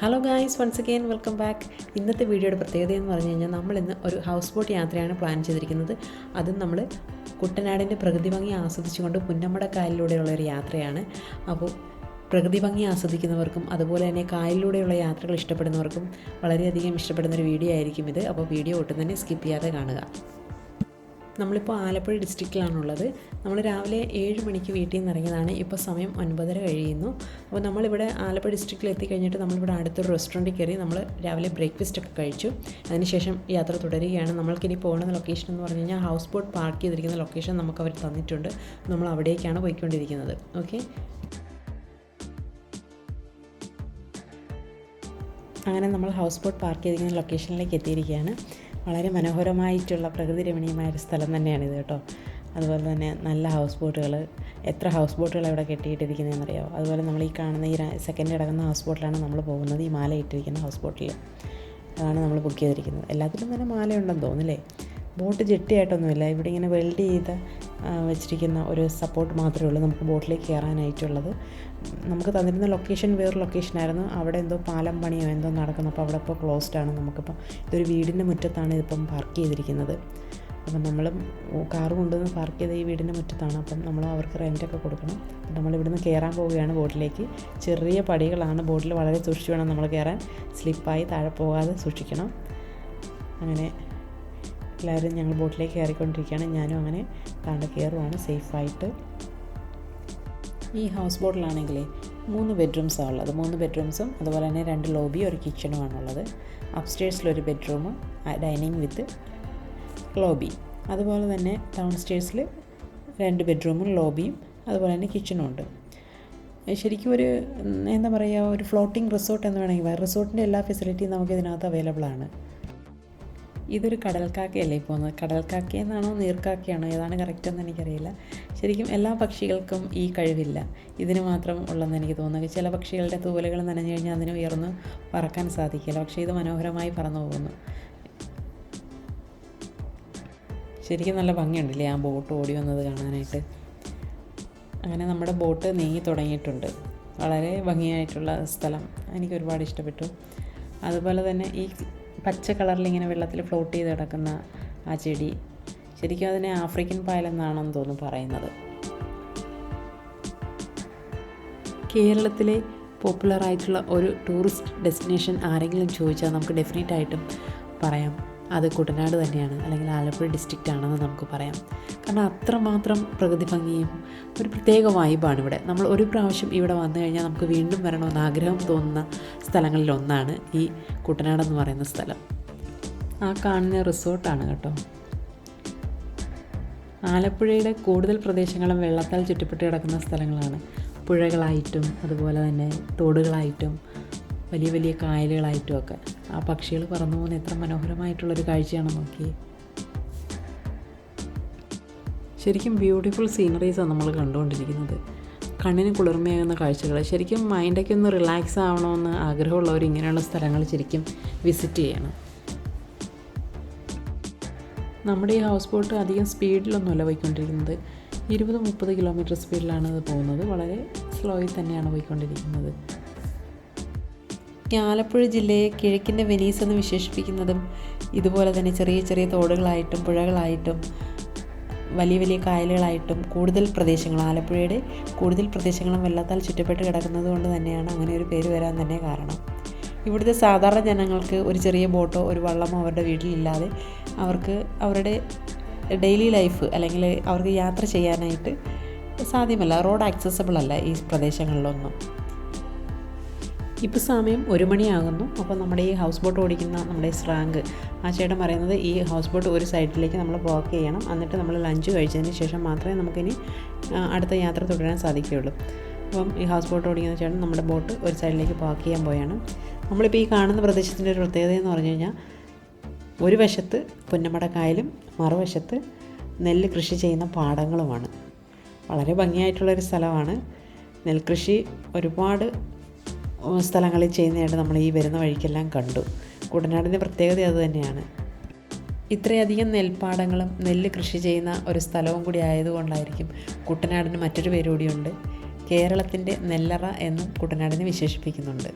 Hello guys, once again welcome back. ഇന്നത്തെ വീഡിയോയുടെ പ്രത്യേകത എന്ന് പറഞ്ഞു കഴിഞ്ഞാൽ നമ്മളിന്ന് ഒരു ഹൗസ് ബോട്ട് യാത്രയാണ് പ്ലാൻ ചെയ്തിരിക്കുന്നത്. അതും നമ്മൾ കുട്ടനാടിൻ്റെ പ്രകൃതി ഭംഗി ആസ്വദിച്ചുകൊണ്ട് പുന്നമ്മട കായലിലൂടെയുള്ള ഒരു യാത്രയാണ്. അപ്പോൾ പ്രകൃതി ഭംഗി ആസ്വദിക്കുന്നവർക്കും അതുപോലെ തന്നെ കായലിലൂടെയുള്ള യാത്രകൾ ഇഷ്ടപ്പെടുന്നവർക്കും വളരെയധികം ഇഷ്ടപ്പെടുന്നൊരു വീഡിയോ ആയിരിക്കും ഇത്. അപ്പോൾ വീഡിയോ ഒട്ടും തന്നെ സ്കിപ്പ് ചെയ്യാതെ കാണുക. നമ്മളിപ്പോൾ ആലപ്പുഴ ഡിസ്ട്രിക്റ്റിലാണുള്ളത്. നമ്മൾ രാവിലെ 7 മണിക്ക് വീട്ടിൽ നിന്ന് ഇറങ്ങിയതാണ്. ഇപ്പോൾ സമയം 9:30 കഴിയുന്നു. അപ്പോൾ നമ്മളിവിടെ ആലപ്പുഴ ഡിസ്ട്രിക്റ്റിൽ എത്തിക്കഴിഞ്ഞിട്ട് നമ്മളിവിടെ അടുത്തൊരു റെസ്റ്റോറൻറ്റിൽ കയറി നമ്മൾ രാവിലെ ബ്രേക്ക്ഫാസ്റ്റൊക്കെ കഴിച്ചു. അതിനുശേഷം യാത്ര തുടരുകയാണ്. നമ്മൾക്കിനി പോകുന്ന ലൊക്കേഷൻ എന്ന് പറഞ്ഞു കഴിഞ്ഞാൽ ഹൗസ് ബോട്ട് പാർക്ക് ചെയ്തിരിക്കുന്ന ലൊക്കേഷൻ നമുക്ക് അവർ തന്നിട്ടുണ്ട്. നമ്മൾ അവിടേക്കാണ് പോയിക്കൊണ്ടിരിക്കുന്നത്. ഓക്കെ, അങ്ങനെ നമ്മൾ ഹൗസ് ബോട്ട് പാർക്ക് ചെയ്തിരിക്കുന്ന ലൊക്കേഷനിലേക്ക് എത്തിയിരിക്കുകയാണ്. വളരെ മനോഹരമായിട്ടുള്ള പ്രകൃതി രമണീയമായൊരു സ്ഥലം തന്നെയാണിത് കേട്ടോ. അതുപോലെ തന്നെ നല്ല ഹൗസ് ബോട്ടുകൾ, എത്ര ഹൗസ് ബോട്ടുകൾ ഇവിടെ കെട്ടിയിട്ടിരിക്കുന്നതെന്നറിയാമോ? അതുപോലെ നമ്മൾ ഈ കാണുന്ന ഈ സെക്കൻഡ് കിടക്കുന്ന ഹൗസ് ബോട്ടിലാണ് നമ്മൾ പോകുന്നത്. ഈ മാല ഇട്ടിരിക്കുന്ന ഹൗസ് ബോട്ടിൽ അതാണ് നമ്മൾ ബുക്ക് ചെയ്തിരിക്കുന്നത്. എല്ലാത്തിലും തന്നെ മാലയുണ്ടെന്ന് തോന്നുന്നില്ലേ. ബോട്ട് ജെട്ടിയായിട്ടൊന്നുമില്ല, ഇവിടെ ഇങ്ങനെ വെൽഡ് ചെയ്ത് വെച്ചിരിക്കുന്ന ഒരു സപ്പോർട്ട് മാത്രമേ ഉള്ളൂ നമുക്ക് ബോട്ടിലേക്ക് കയറാനായിട്ടുള്ളത്. നമുക്ക് തന്നിരുന്ന ലൊക്കേഷൻ വേറൊരു ലൊക്കേഷനായിരുന്നു. അവിടെ എന്തോ പാലം പണിയോ എന്തോ നടക്കുന്നു. അപ്പോൾ അവിടെ ഇപ്പോൾ ക്ലോസ്ഡ് ആണ്. നമുക്കിപ്പം ഇതൊരു വീടിൻ്റെ മുറ്റത്താണ് ഇതിപ്പം പാർക്ക് ചെയ്തിരിക്കുന്നത്. അപ്പം നമ്മൾ കാർ കൊണ്ടുവന്ന് പാർക്ക് ചെയ്ത ഈ വീടിൻ്റെ മുറ്റത്താണ്. അപ്പം നമ്മൾ അവർക്ക് റെൻറ്റൊക്കെ കൊടുക്കണം. അപ്പം നമ്മളിവിടുന്ന് കയറാൻ പോവുകയാണ് ബോട്ടിലേക്ക്. ചെറിയ പടികളാണ്, ബോട്ടിൽ വളരെ സൂക്ഷിച്ച് വേണം നമ്മൾ കയറാൻ. സ്ലിപ്പായി താഴെ പോകാതെ സൂക്ഷിക്കണം. അങ്ങനെ എല്ലാവരും ഞങ്ങൾ ബോട്ടിലേക്ക് കയറിക്കൊണ്ടിരിക്കുകയാണ്. ഞാനും അങ്ങനെ താഴെ കയറുവാണ് സേഫായിട്ട്. ഈ ഹൗസ് ബോട്ടിലാണെങ്കിൽ 3 ബെഡ്റൂംസാണ് ഉള്ളത്. 3 ബെഡ്റൂംസും അതുപോലെ തന്നെ 2 ലോബിയും ഒരു കിച്ചണുമാണുള്ളത്. അപ്സ്റ്റേഴ്സിലൊരു ബെഡ്റൂം, ഡൈനിങ് വിത്ത് ലോബി. അതുപോലെ തന്നെ ഡൗൺ സ്റ്റേഴ്സിൽ 2 ബെഡ്റൂമും ലോബിയും അതുപോലെ തന്നെ കിച്ചണും ഉണ്ട്. ശരിക്കും ഒരു എന്താ പറയുക, ഒരു ഫ്ലോട്ടിംഗ് റിസോർട്ട് എന്ന് വേണമെങ്കിൽ പറയാം. റിസോർട്ടിൻ്റെ എല്ലാ ഫെസിലിറ്റിയും നമുക്ക് ഇതിനകത്ത് അവൈലബിൾ ആണ്. ഇതൊരു കടൽക്കാക്കയല്ലേ ഈ പോകുന്നത്. കടൽക്കാക്കയെന്നാണോ നീർക്കാക്കയാണോ ഏതാണ് കറക്റ്റെന്ന് എനിക്കറിയില്ല. ശരിക്കും എല്ലാ പക്ഷികൾക്കും ഈ കഴിവില്ല, ഇതിന് മാത്രം ഉള്ളതെന്ന് എനിക്ക് തോന്നുന്നത്. ചില പക്ഷികളുടെ തൂവലുകൾ നനഞ്ഞു കഴിഞ്ഞാൽ അതിന് ഉയർന്ന് പറക്കാൻ സാധിക്കില്ല, പക്ഷേ ഇത് മനോഹരമായി പറന്നു പോകുന്നു. ശരിക്കും നല്ല ഭംഗിയുണ്ടല്ലേ ആ ബോട്ട് ഓടി വന്നത് കാണാനായിട്ട്. അങ്ങനെ നമ്മുടെ ബോട്ട് നീങ്ങി തുടങ്ങിയിട്ടുണ്ട്. വളരെ ഭംഗിയായിട്ടുള്ള സ്ഥലം, എനിക്ക് ഒരുപാട് ഇഷ്ടപ്പെട്ടു. അതുപോലെ തന്നെ ഈ പച്ച കളറിൽ ഇങ്ങനെ വെള്ളത്തിൽ ഫ്ലോട്ട് ചെയ്ത് കിടക്കുന്ന ആ ചെടി, ശരിക്കും അതിനെ ആഫ്രിക്കൻ പായലെന്നാണെന്ന് തോന്നുന്നു പറയുന്നത്. കേരളത്തിലെ പോപ്പുലറായിട്ടുള്ള ഒരു ടൂറിസ്റ്റ് ഡെസ്റ്റിനേഷൻ ആരെങ്കിലും ചോദിച്ചാൽ നമുക്ക് ഡെഫിനറ്റായിട്ടും പറയാം അത് കുട്ടനാട് തന്നെയാണ്, അല്ലെങ്കിൽ ആലപ്പുഴ ഡിസ്ട്രിക്റ്റ് ആണെന്ന് നമുക്ക് പറയാം. കാരണം അത്രമാത്രം പ്രകൃതി ഭംഗിയും ഒരു പ്രത്യേക വൈബാണ് ഇവിടെ. നമ്മൾ ഒരു പ്രാവശ്യം ഇവിടെ വന്നു കഴിഞ്ഞാൽ നമുക്ക് വീണ്ടും വരണമെന്ന് ആഗ്രഹം തോന്നുന്ന സ്ഥലങ്ങളിലൊന്നാണ് ഈ കുട്ടനാടെന്ന് പറയുന്ന സ്ഥലം. ആ കാണുന്ന റിസോർട്ടാണ് കേട്ടോ. ആലപ്പുഴയുടെ കൂടുതൽ പ്രദേശങ്ങളും വെള്ളത്താൽ ചുറ്റപ്പെട്ട് കിടക്കുന്ന സ്ഥലങ്ങളാണ്. പുഴകളായിട്ടും അതുപോലെ തന്നെ തോടുകളായിട്ടും വലിയ വലിയ കായലുകളായിട്ടും ഒക്കെ. ആ പക്ഷികൾ പറന്നു പോകുന്ന എത്ര മനോഹരമായിട്ടുള്ളൊരു കാഴ്ചയാണെന്ന് നോക്കി. ശരിക്കും ബ്യൂട്ടിഫുൾ സീനറീസാണ് നമ്മൾ കണ്ടുകൊണ്ടിരിക്കുന്നത്. കണ്ണിന് കുളിർമയാകുന്ന കാഴ്ചകൾ. ശരിക്കും മൈൻഡൊക്കെ ഒന്ന് റിലാക്സ് ആവണമെന്ന് ആഗ്രഹമുള്ളവർ ഇങ്ങനെയുള്ള സ്ഥലങ്ങൾ ശരിക്കും വിസിറ്റ് ചെയ്യണം. നമ്മുടെ ഈ ഹൗസ് ബോട്ട് അധികം സ്പീഡിലൊന്നുമല്ല പോയിക്കൊണ്ടിരിക്കുന്നത്. 20-30 കിലോമീറ്റർ സ്പീഡിലാണ് ഇത് പോകുന്നത്. വളരെ സ്ലോയിൽ തന്നെയാണ് പോയിക്കൊണ്ടിരിക്കുന്നത്. ആലപ്പുഴ ജില്ലയെ കിഴക്കിൻ്റെ വെനീസ് എന്ന് വിശേഷിപ്പിക്കുന്നതും ഇതുപോലെ തന്നെ ചെറിയ ചെറിയ തോടുകളായിട്ടും പുഴകളായിട്ടും വലിയ വലിയ കായലുകളായിട്ടും കൂടുതൽ പ്രദേശങ്ങൾ, ആലപ്പുഴയുടെ കൂടുതൽ പ്രദേശങ്ങളും വെള്ളത്താൽ ചുറ്റപ്പെട്ട് കിടക്കുന്നത് കൊണ്ട് തന്നെയാണ് അങ്ങനെ ഒരു പേര് വരാൻ തന്നെ കാരണം. ഇവിടുത്തെ സാധാരണ ജനങ്ങൾക്ക് ഒരു ചെറിയ ബോട്ടോ ഒരു വള്ളമോ അവരുടെ വീട്ടിലില്ലാതെ അവർക്ക് അവരുടെ ഡെയിലി ലൈഫ് അല്ലെങ്കിൽ അവർക്ക് യാത്ര ചെയ്യാനായിട്ട് സാധ്യമല്ല. റോഡ് ആക്സസബിൾ അല്ല ഈ പ്രദേശങ്ങളിലൊന്നും. ഇപ്പോൾ സമയം 1 മണിയാകുന്നു. അപ്പോൾ നമ്മുടെ ഈ ഹൗസ് ബോട്ട് ഓടിക്കുന്ന നമ്മുടെ സ്രാങ്ക് ആ ചേട്ടൻ പറയുന്നത് ഈ ഹൗസ് ബോട്ട് ഒരു സൈഡിലേക്ക് നമ്മൾ പാർക്ക് ചെയ്യണം, എന്നിട്ട് നമ്മൾ ലഞ്ച് കഴിച്ചതിന് ശേഷം മാത്രമേ നമുക്കിനി അടുത്ത യാത്ര തുടരാൻ സാധിക്കുകയുള്ളൂ. അപ്പം ഈ ഹൗസ് ബോട്ട് ഓടിക്കുന്ന ചേട്ടൻ നമ്മുടെ ബോട്ട് ഒരു സൈഡിലേക്ക് പാർക്ക് ചെയ്യാൻ പോയാണ്. നമ്മളിപ്പോൾ ഈ കാണുന്ന പ്രദേശത്തിൻ്റെ ഒരു പ്രത്യേകത എന്ന് പറഞ്ഞു കഴിഞ്ഞാൽ ഒരു വശത്ത് പുന്നമട കായലും മറുവശത്ത് നെല്ല് കൃഷി ചെയ്യുന്ന പാടങ്ങളുമാണ്. വളരെ ഭംഗിയായിട്ടുള്ളൊരു സ്ഥലമാണ്. നെൽകൃഷി ഒരുപാട് സ്ഥലങ്ങളിൽ ചെയ്യുന്നതായിട്ട് നമ്മൾ ഈ വരുന്ന വഴിക്കെല്ലാം കണ്ടു. കുട്ടനാടിൻ്റെ പ്രത്യേകത അത് തന്നെയാണ്. ഇത്രയധികം നെൽപ്പാടങ്ങളും നെല്ല് കൃഷി ചെയ്യുന്ന ഒരു സ്ഥലവും കൂടി ആയതുകൊണ്ടായിരിക്കും കുട്ടനാടിന് മറ്റൊരു പേര് കൂടിയുണ്ട്. കേരളത്തിൻ്റെ നെല്ലറ എന്നും കുട്ടനാടിനെ വിശേഷിപ്പിക്കുന്നുണ്ട്.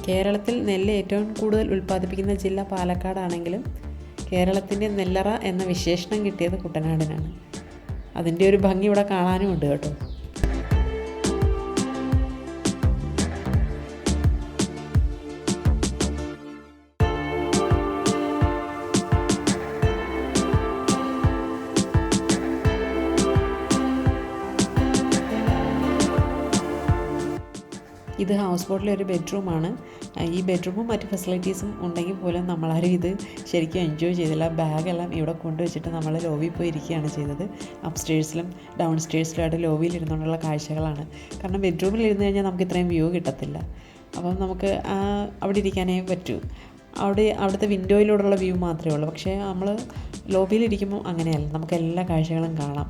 കേരളത്തിൽ നെല്ല് ഏറ്റവും കൂടുതൽ ഉൽപ്പാദിപ്പിക്കുന്ന ജില്ല പാലക്കാടാണെങ്കിലും കേരളത്തിൻ്റെ നെല്ലറ എന്ന വിശേഷണം കിട്ടിയത് കുട്ടനാടിനാണ്. അതിൻ്റെ ഒരു ഭംഗി ഇവിടെ കാണാനും ഉണ്ട് കേട്ടോ. ഇത് ഹൗസ് ബോട്ടിലെ ഒരു ബെഡ്റൂമാണ്. ഈ ബെഡ്റൂമും മറ്റ് ഫെസിലിറ്റീസും ഉണ്ടെങ്കിൽ പോലും നമ്മളാരും ഇത് ശരിക്കും എൻജോയ് ചെയ്തില്ല. ബാഗെല്ലാം ഇവിടെ കൊണ്ടുവച്ചിട്ട് നമ്മൾ ലോബിയിൽ പോയി ഇരിക്കുകയാണ് ചെയ്തത്. അപ്സ്റ്റേഴ്സിലും ഡൗൺ സ്റ്റേഴ്സിലുമായിട്ട് ലോബിയിൽ ഇരുന്നുകൊണ്ടുള്ള കാഴ്ചകളാണ്. കാരണം ബെഡ്റൂമിൽ ഇരുന്ന് കഴിഞ്ഞാൽ നമുക്ക് ഇത്രയും വ്യൂ കിട്ടത്തില്ല. അപ്പം നമുക്ക് അവിടെ ഇരിക്കാനേ പറ്റൂ. അവിടുത്തെ വിൻഡോയിലൂടെയുള്ള വ്യൂ മാത്രമേ ഉള്ളൂ. പക്ഷേ നമ്മൾ ലോബിയിലിരിക്കുമ്പോൾ അങ്ങനെയല്ല, നമുക്ക് എല്ലാ കാഴ്ചകളും കാണാം.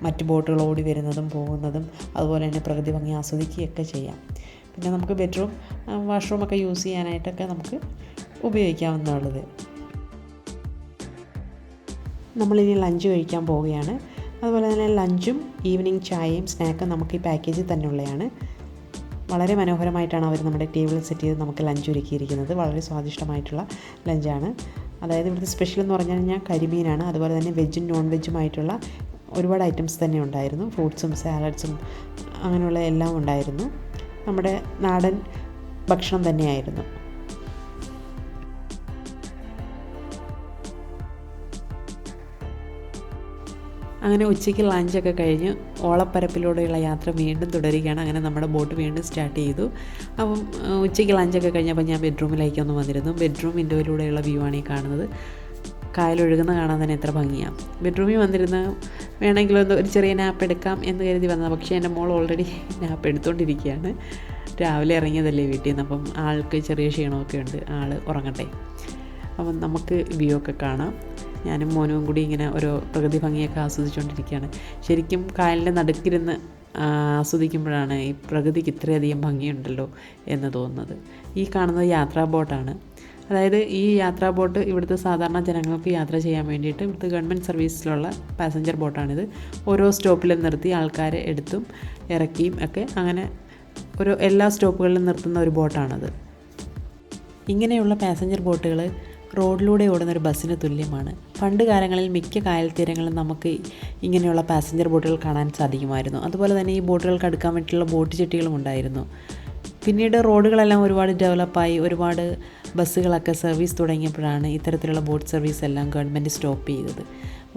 മറ്റ് ബോട്ടുകൾ ഓടി വരുന്നതും പോകുന്നതും അതുപോലെ തന്നെ പ്രകൃതി ഭംഗി ആസ്വദിക്കുകയൊക്കെ ചെയ്യാം. പിന്നെ നമുക്ക് ബെഡ്റൂം വാഷ്റൂമൊക്കെ യൂസ് ചെയ്യാനായിട്ടൊക്കെ നമുക്ക് ഉപയോഗിക്കാവുന്നതുള്ളത്. നമ്മളിനി ലഞ്ച് കഴിക്കാൻ പോവുകയാണ്. അതുപോലെ തന്നെ ലഞ്ചും ഈവനിങ് ചായയും സ്നാക്കും നമുക്ക് ഈ പാക്കേജിൽ തന്നെ ഉള്ളതാണ്. വളരെ മനോഹരമായിട്ടാണ് അവർ നമ്മുടെ ടേബിൾ സെറ്റ് ചെയ്ത് നമുക്ക് ലഞ്ച് ഒരുക്കിയിരിക്കുന്നത്. വളരെ സ്വാദിഷ്ടമായിട്ടുള്ള ലഞ്ചാണ്. അതായത് ഇവിടുത്തെ സ്പെഷ്യൽ എന്ന് പറഞ്ഞു കഴിഞ്ഞാൽ കരിമീനാണ്. അതുപോലെ തന്നെ വെജും നോൺ വെജുമായിട്ടുള്ള ഒരുപാട് ഐറ്റംസ് തന്നെ ഉണ്ടായിരുന്നു. ഫ്രൂട്ട്സും സാലഡ്സും അങ്ങനെയുള്ള എല്ലാം ഉണ്ടായിരുന്നു. നമ്മുടെ നാടൻ ഭക്ഷണം തന്നെയായിരുന്നു. അങ്ങനെ ഉച്ചയ്ക്ക് ലഞ്ചൊക്കെ കഴിഞ്ഞ് ഓളപ്പരപ്പിലൂടെയുള്ള യാത്ര വീണ്ടും തുടരുകയാണ്. അങ്ങനെ നമ്മുടെ ബോട്ട് വീണ്ടും സ്റ്റാർട്ട് ചെയ്തു. അപ്പം ഉച്ചയ്ക്ക് ലഞ്ചൊക്കെ കഴിഞ്ഞപ്പോൾ ഞാൻ ബെഡ്റൂമിലേക്ക് ഒന്ന് വന്നിരുന്നു. ബെഡ്റൂം വിൻഡോയിലൂടെയുള്ള വ്യൂ ആണ് ഈ കാണുന്നത്. കായലൊഴുകുന്ന കാണാൻ തന്നെ എത്ര ഭംഗിയാണ്. ബെഡ്റൂമിൽ വന്നിരുന്ന് വേണമെങ്കിലും ഒരു ചെറിയ നാപ്പ് എടുക്കാം എന്ന് കരുതി വന്നത്. പക്ഷേ എൻ്റെ മോൾ ഓൾറെഡി നാപ്പ് എടുത്തുകൊണ്ടിരിക്കുകയാണ്. രാവിലെ ഇറങ്ങിയതല്ലേ വീട്ടിൽ നിന്ന്. അപ്പം ആൾക്ക് ചെറിയ ക്ഷീണമൊക്കെ ഉണ്ട്, ആൾ ഉറങ്ങട്ടെ. അപ്പം നമുക്ക് വ്യൂ ഒക്കെ കാണാം. ഞാനും മോനും കൂടി ഇങ്ങനെ ഓരോ പ്രകൃതി ഭംഗിയൊക്കെ ആസ്വദിച്ചുകൊണ്ടിരിക്കുകയാണ്. ശരിക്കും കായലിൻ്റെ നടുക്കിരുന്ന് ആസ്വദിക്കുമ്പോഴാണ് ഈ പ്രകൃതിക്ക് ഇത്രയധികം ഭംഗിയുണ്ടല്ലോ എന്ന് തോന്നുന്നത്. ഈ കാണുന്നത് യാത്രാ ബോട്ടാണ്. അതായത് ഈ യാത്രാ ബോട്ട് ഇവിടുത്തെ സാധാരണ ജനങ്ങൾക്ക് യാത്ര ചെയ്യാൻ വേണ്ടിയിട്ട് ഇവിടുത്തെ ഗവൺമെൻറ് സർവീസിലുള്ള പാസഞ്ചർ ബോട്ടാണിത്. ഓരോ സ്റ്റോപ്പിലും നിർത്തി ആൾക്കാരെ എടുത്തും ഇറക്കിയും ഒക്കെ അങ്ങനെ എല്ലാ സ്റ്റോപ്പുകളിലും നിർത്തുന്ന ഒരു ബോട്ടാണത്. ഇങ്ങനെയുള്ള പാസഞ്ചർ ബോട്ടുകൾ റോഡിലൂടെ ഓടുന്നൊരു ബസ്സിന് തുല്യമാണ്. പണ്ട് കാലങ്ങളിൽ മിക്ക കായൽ തീരങ്ങളിലും നമുക്ക് ഇങ്ങനെയുള്ള പാസഞ്ചർ ബോട്ടുകൾ കാണാൻ സാധിക്കുമായിരുന്നു. അതുപോലെ തന്നെ ഈ ബോട്ടുകൾക്ക് അടുക്കാൻ വേണ്ടിയിട്ടുള്ള ബോട്ട് ചെട്ടികളും ഉണ്ടായിരുന്നു. പിന്നീട് റോഡുകളെല്ലാം ഒരുപാട് ഡെവലപ്പായി ഒരുപാട് ബസ്സുകളൊക്കെ സർവീസ് തുടങ്ങിയപ്പോഴാണ് ഇത്തരത്തിലുള്ള ബോട്ട് സർവീസ് എല്ലാം ഗവൺമെൻറ് സ്റ്റോപ്പ് ചെയ്തത്.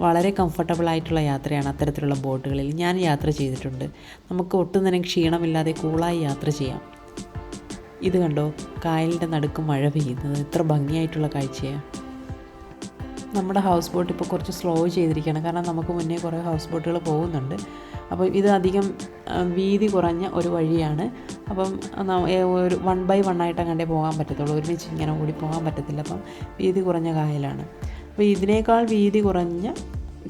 വളരെ കംഫർട്ടബിളായിട്ടുള്ള യാത്രയാണ് അത്തരത്തിലുള്ള ബോട്ടുകളിൽ. ഞാൻ യാത്ര ചെയ്തിട്ടുണ്ട്. നമുക്ക് ഒട്ടും തന്നെ ക്ഷീണമില്ലാതെ കൂളായി യാത്ര ചെയ്യാം. ഇത് കണ്ടോ, കായലിൻ്റെ നടുക്ക് മഴ പെയ്യുന്നത് എത്ര ഭംഗിയായിട്ടുള്ള കാഴ്ചയാണ്. നമ്മുടെ ഹൗസ് ബോട്ട് ഇപ്പോൾ കുറച്ച് സ്ലോ ചെയ്തിരിക്കുകയാണ്. കാരണം നമുക്ക് മുന്നേ കുറേ ഹൗസ് ബോട്ടുകൾ പോകുന്നുണ്ട്. അപ്പോൾ ഇത് അധികം വീതി കുറഞ്ഞ ഒരു വഴിയാണ്. അപ്പം ഒരു 1/1 ആയിട്ട് അങ്ങോട്ടേ പോകാൻ പറ്റത്തുള്ളൂ. ഒരുമിച്ച് ഇങ്ങനെ ഓടി പോകാൻ പറ്റത്തില്ല. അപ്പം വീതി കുറഞ്ഞ കായലാണ്. അപ്പോൾ ഇതിനേക്കാൾ വീതി കുറഞ്ഞ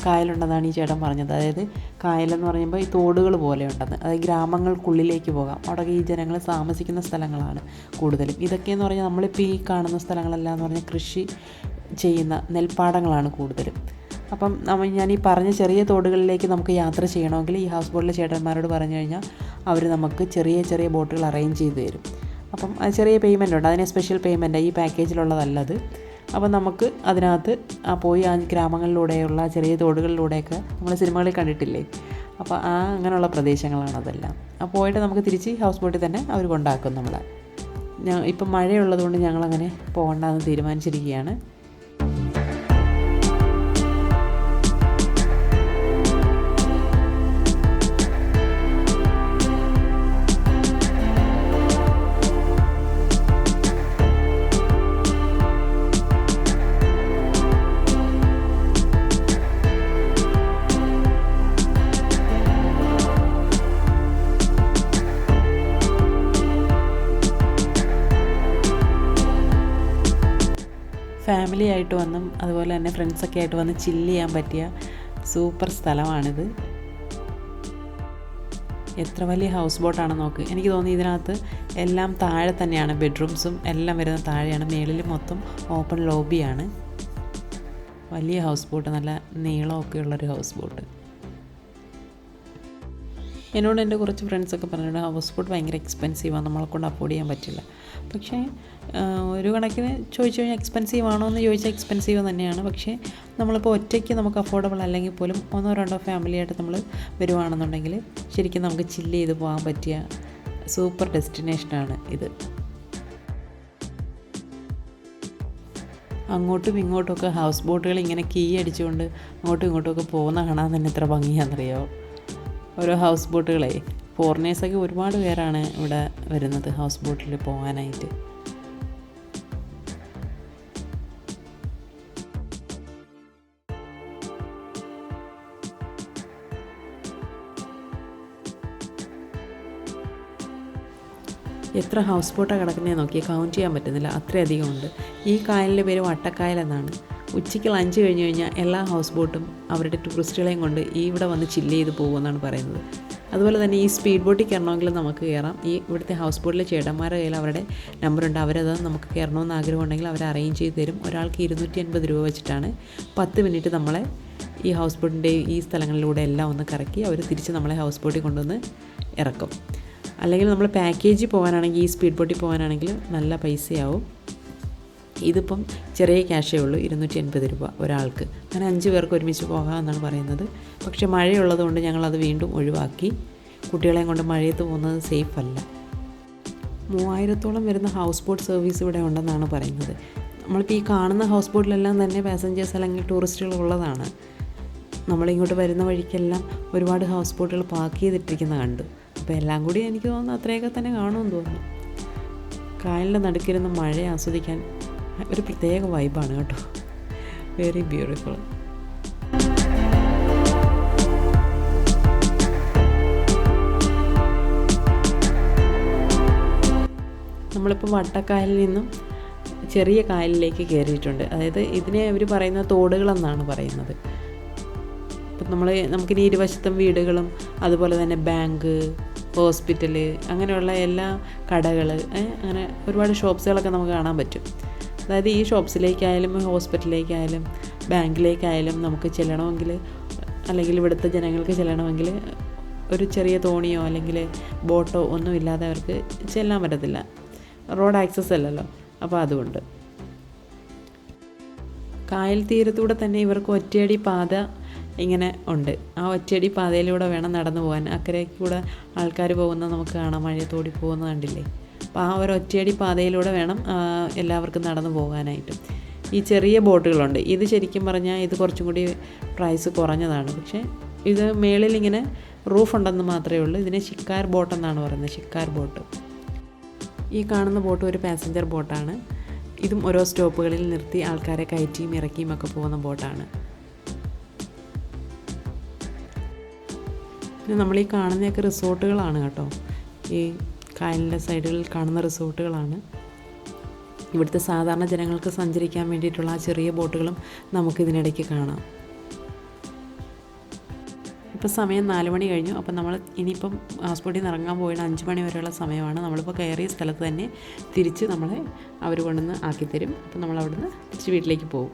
കായലുണ്ടെന്നാണ് ഈ ചേട്ടൻ പറഞ്ഞത്. അതായത് കായലെന്ന് പറയുമ്പോൾ ഈ തോടുകൾ പോലെ ഉണ്ടെന്ന്. അതായത് ഗ്രാമങ്ങൾക്കുള്ളിലേക്ക് പോകാം. അവിടെ ഈ ജനങ്ങൾ താമസിക്കുന്ന സ്ഥലങ്ങളാണ് കൂടുതലും. ഇതൊക്കെയെന്ന് പറഞ്ഞാൽ നമ്മളിപ്പോൾ ഈ കാണുന്ന സ്ഥലങ്ങളെല്ലാം എന്ന് പറഞ്ഞാൽ കൃഷി ചെയ്യുന്ന നെൽപ്പാടങ്ങളാണ് കൂടുതലും. അപ്പം ഞാൻ ഈ പറഞ്ഞ ചെറിയ തോടുകളിലേക്ക് നമുക്ക് യാത്ര ചെയ്യണമെങ്കിൽ ഈ ഹൗസ് ബോട്ടിലെ ചേട്ടന്മാരോട് പറഞ്ഞു കഴിഞ്ഞാൽ അവർ നമുക്ക് ചെറിയ ചെറിയ ബോട്ടുകൾ അറേഞ്ച് ചെയ്ത് തരും. അപ്പം അത് ചെറിയ പേയ്മെൻ്റ് ഉണ്ട്. അതിന് സ്പെഷ്യൽ പേയ്മെൻറ്റാണ്, ഈ പാക്കേജിലുള്ളതല്ലത്. അപ്പം നമുക്ക് അതിനകത്ത് പോയി ആ ഗ്രാമങ്ങളിലൂടെയുള്ള ചെറിയ തോടുകളിലൂടെയൊക്കെ നമ്മൾ സിനിമകളിൽ കണ്ടിട്ടില്ലേ, അപ്പോൾ അങ്ങനെയുള്ള പ്രദേശങ്ങളാണ് അതെല്ലാം. അപ്പോൾ പോയിട്ട് നമുക്ക് തിരിച്ച് ഹൗസ് ബോട്ടിൽ തന്നെ അവർ കൊണ്ടാക്കും നമ്മളെ. ഇപ്പം മഴയുള്ളതുകൊണ്ട് ഞങ്ങളങ്ങനെ പോകണ്ടെന്ന് തീരുമാനിച്ചിരിക്കുകയാണ്. ഫാമിലി ആയിട്ട് വന്നും അതുപോലെ തന്നെ ഫ്രണ്ട്സൊക്കെ ആയിട്ട് വന്ന് ചില്ല് ചെയ്യാൻ പറ്റിയ സൂപ്പർ സ്ഥലമാണിത്. എത്ര വലിയ ഹൗസ് ബോട്ടാണ് നോക്ക്. എനിക്ക് തോന്നി ഇതിനകത്ത് എല്ലാം താഴെ തന്നെയാണ്, ബെഡ്റൂംസും എല്ലാം വരുന്ന താഴെയാണ്. മേളിൽ മൊത്തം ഓപ്പൺ ലോബിയാണ്. വലിയ ഹൗസ് ബോട്ട്, നല്ല നീളമൊക്കെ ഉള്ളൊരു ഹൗസ് ബോട്ട്. എന്നോട് എൻ്റെ കുറച്ച് ഫ്രണ്ട്സൊക്കെ പറഞ്ഞിട്ട് ഹൗസ് ബോട്ട് ഭയങ്കര എക്സ്പെൻസീവാണ്, നമ്മളെ കൊണ്ട് അഫോർഡ് ചെയ്യാൻ പറ്റില്ല. പക്ഷേ ഒരു കണക്കിന് ചോദിച്ചു കഴിഞ്ഞാൽ എക്സ്പെൻസീവ് ആണോ എന്ന് ചോദിച്ചാൽ എക്സ്പെൻസീവ് തന്നെയാണ്. പക്ഷേ നമ്മളിപ്പോൾ ഒറ്റയ്ക്ക് നമുക്ക് അഫോർഡബിൾ അല്ലെങ്കിൽ പോലും 1-2 ഫാമിലിയായിട്ട് നമ്മൾ വരുവാണെന്നുണ്ടെങ്കിൽ ശരിക്കും നമുക്ക് ചില്ല് ചെയ്ത് പോകാൻ പറ്റിയ സൂപ്പർ ഡെസ്റ്റിനേഷനാണ് ഇത്. അങ്ങോട്ടും ഇങ്ങോട്ടുമൊക്കെ ഹൗസ് ബോട്ടുകൾ ഇങ്ങനെ കീ അടിച്ചുകൊണ്ട് അങ്ങോട്ടും ഇങ്ങോട്ടുമൊക്കെ പോകുന്ന കാണാൻ തന്നെ എത്ര ഭംഗിയാണെന്നറിയോ. ഓരോ ഹൗസ് ബോട്ടുകളെ ഫോറിനേഴ്സൊക്കെ ഒരുപാട് പേരാണ് ഇവിടെ വരുന്നത് ഹൗസ് ബോട്ടിൽ പോകാനായിട്ട്. എത്ര ഹൗസ് ബോട്ടാണ് കിടക്കുന്നതെന്ന് നോക്കി കൗണ്ട് ചെയ്യാൻ പറ്റുന്നില്ല, അത്രയധികം ഉണ്ട്. ഈ കായലിൻ്റെ പേര് വട്ടക്കായൽ എന്നാണ്. ഉച്ചയ്ക്ക് ലഞ്ച് കഴിഞ്ഞ് കഴിഞ്ഞാൽ എല്ലാ ഹൗസ് ബോട്ടും അവരുടെ ടൂറിസ്റ്റുകളെയും കൊണ്ട് ഇവിടെ വന്ന് ചില്ല് ചെയ്ത് പോകുമെന്നാണ് പറയുന്നത്. അതുപോലെ തന്നെ ഈ സ്പീഡ് ബോട്ടിൽ കയറണമെങ്കിൽ നമുക്ക് കയറാം. ഈ ഇവിടുത്തെ ഹൗസ് ബോട്ടിലെ ചേട്ടന്മാരുടെ കയ്യിൽ അവരുടെ നമ്പറുണ്ട്. അവരത് നമുക്ക് കയറണമെന്ന് ആഗ്രഹമുണ്ടെങ്കിൽ അവർ അറേഞ്ച് ചെയ്ത് തരും. ഒരാൾക്ക് 250 രൂപ വെച്ചിട്ടാണ് 10 മിനിറ്റ് നമ്മളെ ഈ ഹൗസ് ബോട്ടിൻ്റെ ഈ സ്ഥലങ്ങളിലൂടെ എല്ലാം ഒന്ന് കറക്കി അവർ തിരിച്ച് നമ്മളെ ഹൗസ് ബോട്ടിൽ കൊണ്ടുവന്ന് ഇറക്കും. അല്ലെങ്കിൽ നമ്മൾ പാക്കേജിൽ പോകാനാണെങ്കിൽ ഈ സ്പീഡ് ബോട്ടിൽ പോകാനാണെങ്കിൽ നല്ല പൈസയാവും. ഇതിപ്പം ചെറിയ ക്യാഷേ ഉള്ളൂ, 280 രൂപ ഒരാൾക്ക്. അങ്ങനെ 5 പേർക്ക് ഒരുമിച്ച് പോകാമെന്നാണ് പറയുന്നത്. പക്ഷേ മഴയുള്ളതുകൊണ്ട് ഞങ്ങളത് വീണ്ടും ഒഴിവാക്കി. കുട്ടികളെയും കൊണ്ട് മഴയത്ത് പോകുന്നത് സേഫ് അല്ല. 3000-ഓളം വരുന്ന ഹൗസ് ബോട്ട് സർവീസ് ഇവിടെ ഉണ്ടെന്നാണ് പറയുന്നത്. നമ്മളിപ്പോൾ ഈ കാണുന്ന ഹൗസ് ബോട്ടിലെല്ലാം തന്നെ പാസഞ്ചേഴ്സ് അല്ലെങ്കിൽ ടൂറിസ്റ്റുകൾ ഉള്ളതാണ്. നമ്മളിങ്ങോട്ട് വരുന്ന വഴിക്കെല്ലാം ഒരുപാട് ഹൗസ് ബോട്ടുകൾ പാർക്ക് ചെയ്തിട്ടിരിക്കുന്ന കണ്ടു. അപ്പോൾ എല്ലാം കൂടി എനിക്ക് തോന്നുന്നു അത്രയൊക്കെ തന്നെ കാണുമെന്ന് തോന്നുന്നു. കായലിൻ്റെ നടുക്കിരുന്ന് മഴ ആസ്വദിക്കാൻ ഒരു പ്രത്യേക വൈബാണ് കേട്ടോ. Very beautiful. നമ്മളിപ്പോൾ വട്ടക്കായലിൽ നിന്നും ചെറിയ കായലിലേക്ക് കയറിയിട്ടുണ്ട്. അതായത് ഇതിനെ അവർ പറയുന്ന തോടുകളെന്നാണ് പറയുന്നത്. ഇപ്പം നമുക്കിനി ഇരുവശത്തും വീടുകളും അതുപോലെ തന്നെ ബാങ്ക്, ഹോസ്പിറ്റല്, അങ്ങനെയുള്ള എല്ലാ കടകൾ, അങ്ങനെ ഒരുപാട് ഷോപ്സുകളൊക്കെ നമുക്ക് കാണാൻ പറ്റും. അതായത് ഈ ഷോപ്സിലേക്കായാലും ഹോസ്പിറ്റലിലേക്കായാലും ബാങ്കിലേക്കായാലും നമുക്ക് ചെല്ലണമെങ്കിൽ, അല്ലെങ്കിൽ ഇവിടുത്തെ ജനങ്ങൾക്ക് ചെല്ലണമെങ്കിൽ ഒരു ചെറിയ തോണിയോ അല്ലെങ്കിൽ ബോട്ടോ ഒന്നും ഇല്ലാതെ അവർക്ക് ചെല്ലാൻ പറ്റത്തില്ല. റോഡ് ആക്സസ് അല്ലല്ലോ. അപ്പോൾ അതുകൊണ്ട് കായൽ തീരത്തൂടെ തന്നെ ഇവർക്ക് ഒറ്റയടി പാത ഇങ്ങനെ ഉണ്ട്. ആ ഒറ്റയടി പാതയിലൂടെ വേണം നടന്നു പോകാൻ. അക്കരയ്ക്കൂടെ ആൾക്കാർ പോകുന്നത് നമുക്ക് കാണാം, മഴയത്തോടി പോകുന്നത് കണ്ടില്ലേ. അപ്പോൾ ആ ഒരു ഒറ്റയടി പാതയിലൂടെ വേണം എല്ലാവർക്കും നടന്നു പോകാനായിട്ട്. ഈ ചെറിയ ബോട്ടുകളുണ്ട്. ഇത് ശരിക്കും പറഞ്ഞാൽ ഇത് കുറച്ചും കൂടി പ്രൈസ് കുറഞ്ഞതാണ്. പക്ഷേ ഇത് മേളിലിങ്ങനെ റൂഫ് ഉണ്ടെന്ന് മാത്രമേ ഉള്ളൂ. ഇതിനെ ഷിക്കാർ ബോട്ട് എന്നാണ് പറയുന്നത്, ഷിക്കാർ ബോട്ട്. ഈ കാണുന്ന ബോട്ട് ഒരു പാസഞ്ചർ ബോട്ടാണ്. ഇതും ഓരോ സ്റ്റോപ്പുകളിൽ നിർത്തി ആൾക്കാരെ കയറ്റിയും ഇറക്കിയും ഒക്കെ പോകുന്ന ബോട്ടാണ്. പിന്നെ നമ്മൾ ഈ കാണുന്നതൊക്കെ റിസോർട്ടുകളാണ് കേട്ടോ. ഈ കായലിൻ്റെ സൈഡുകളിൽ കാണുന്ന റിസോർട്ടുകളാണ്. ഇവിടുത്തെ സാധാരണ ജനങ്ങൾക്ക് സഞ്ചരിക്കാൻ വേണ്ടിയിട്ടുള്ള ആ ചെറിയ ബോട്ടുകളും നമുക്കിതിനിടയ്ക്ക് കാണാം. ഇപ്പോൾ സമയം 4 മണി കഴിഞ്ഞു. അപ്പം നമ്മൾ ഇനിയിപ്പം ഹൗസ് ബോട്ടിൽ നിന്ന് ഇറങ്ങാൻ പോയിട്ട് 5 മണി വരെയുള്ള സമയമാണ്. നമ്മളിപ്പോൾ കയറിയ സ്ഥലത്ത് തന്നെ തിരിച്ച് നമ്മളെ അവർ കൊണ്ടുവന്ന് ആക്കിത്തരും. അപ്പം നമ്മൾ അവിടുന്ന് തിരിച്ച് വീട്ടിലേക്ക് പോകും.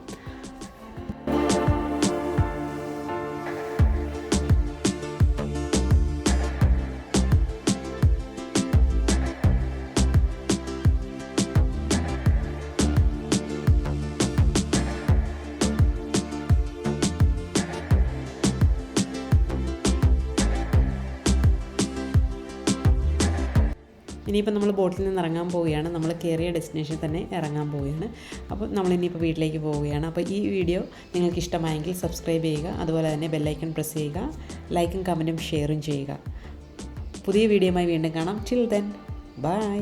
ഇനിയിപ്പോൾ നമ്മൾ ബോട്ടിൽ നിന്ന് ഇറങ്ങാൻ പോവുകയാണ്. നമ്മൾ കയറിയ ഡെസ്റ്റിനേഷൻ തന്നെ ഇറങ്ങാൻ പോവുകയാണ്. അപ്പോൾ നമ്മളിനിയിപ്പോൾ വീട്ടിലേക്ക് പോവുകയാണ്. അപ്പോൾ ഈ വീഡിയോ നിങ്ങൾക്ക് ഇഷ്ടമായെങ്കിൽ സബ്സ്ക്രൈബ് ചെയ്യുക. അതുപോലെ തന്നെ ബെല്ലൈക്കൺ പ്രസ് ചെയ്യുക. ലൈക്കും കമൻറ്റും ഷെയറും ചെയ്യുക. പുതിയ വീഡിയോയുമായി വീണ്ടും കാണാം. Till then bye.